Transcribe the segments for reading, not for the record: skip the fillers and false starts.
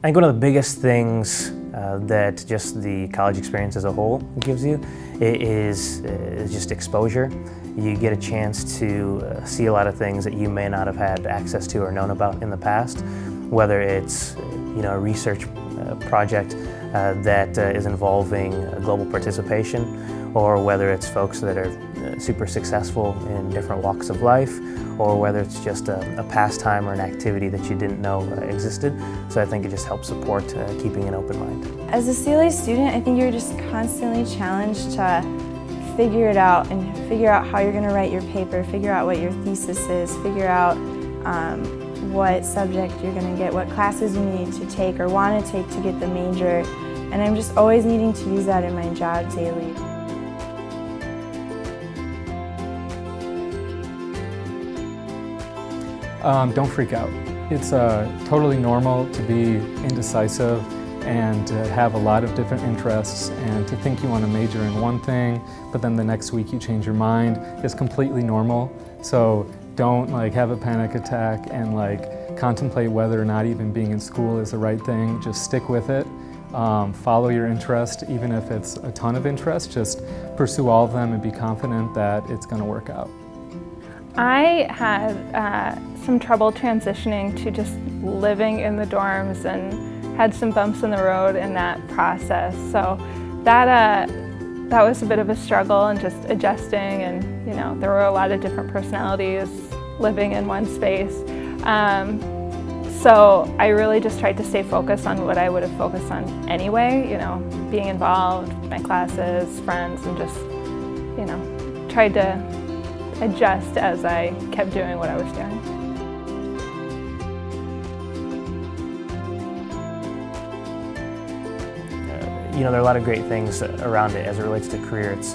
I think one of the biggest things that just the college experience as a whole gives you is just exposure. You get a chance to see a lot of things that you may not have had access to or known about in the past, whether it's a research project that is involving global participation, or whether it's folks that are super successful in different walks of life, or whether it's just a pastime or an activity that you didn't know existed. So I think it just helps support keeping an open mind. As a CLA student, I think you're just constantly challenged to figure it out and figure out how you're going to write your paper, figure out what your thesis is, figure out what subject you're going to get, what classes you need to take or want to take to get the major. And I'm just always needing to use that in my job daily. Don't freak out. It's totally normal to be indecisive and to have a lot of different interests and to think you want to major in one thing, but then the next week you change your mind. It's completely normal. So don't have a panic attack and contemplate whether or not even being in school is the right thing. Just stick with it. Follow your interest, even if it's a ton of interest. Just pursue all of them and be confident that it's going to work out. I had some trouble transitioning to just living in the dorms and had some bumps in the road in that process. So that was a bit of a struggle and just adjusting, and there were a lot of different personalities living in one space. So I really just tried to stay focused on what I would have focused on anyway, being involved, my classes, friends, and just, tried to adjust as I kept doing what I was doing. There are a lot of great things around it as it relates to career. It's,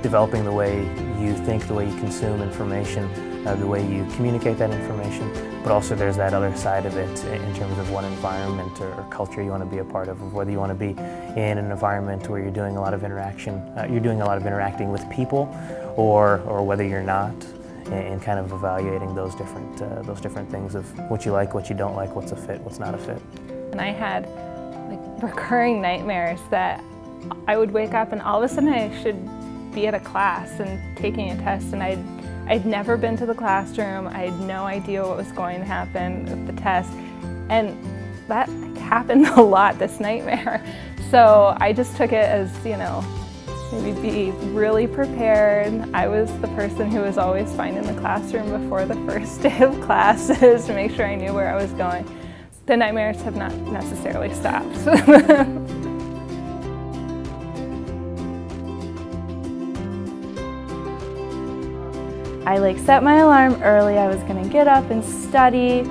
developing the way you think, the way you consume information, the way you communicate that information, but also there's that other side of it in terms of what environment or culture you want to be a part of whether you want to be in an environment where you're doing a lot of interaction, interacting with people, or whether you're not, and kind of evaluating those different things of what you like, what you don't like, what's a fit, what's not a fit. And I had recurring nightmares that I would wake up and all of a sudden I should be at a class and taking a test, and I'd never been to the classroom. I had no idea what was going to happen with the test, and that happened a lot, this nightmare. So I just took it as, maybe be really prepared. I was the person who was always finding the classroom before the first day of classes to make sure I knew where I was going. The nightmares have not necessarily stopped. I set my alarm early. I was going to get up and study.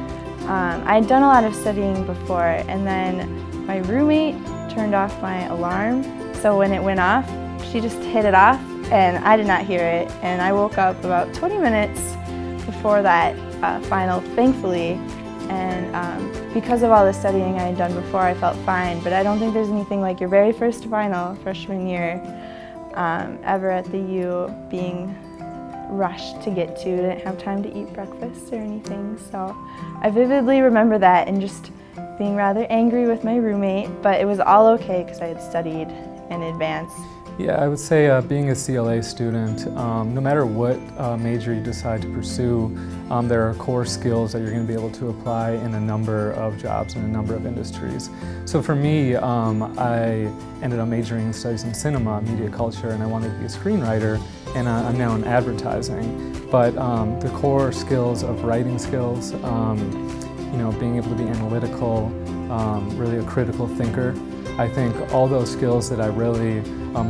I'd done a lot of studying before, and then my roommate turned off my alarm. So when it went off, she just hit it off, and I did not hear it. And I woke up about 20 minutes before that final, thankfully. And because of all the studying I had done before, I felt fine. But I don't think there's anything like your very first final, freshman year, ever at the U, being rushed to get to. Didn't have time to eat breakfast or anything. So I vividly remember that and just being rather angry with my roommate, but it was all okay because I had studied in advance. Yeah, I would say being a CLA student, no matter what major you decide to pursue, there are core skills that you're going to be able to apply in a number of jobs and a number of industries. So for me, I ended up majoring in studies in cinema, media culture, and I wanted to be a screenwriter, and I'm now in advertising. But the core skills of writing skills, being able to be analytical, really a critical thinker, I think all those skills that I really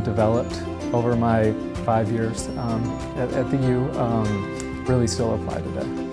developed over my 5 years at the U really still apply today.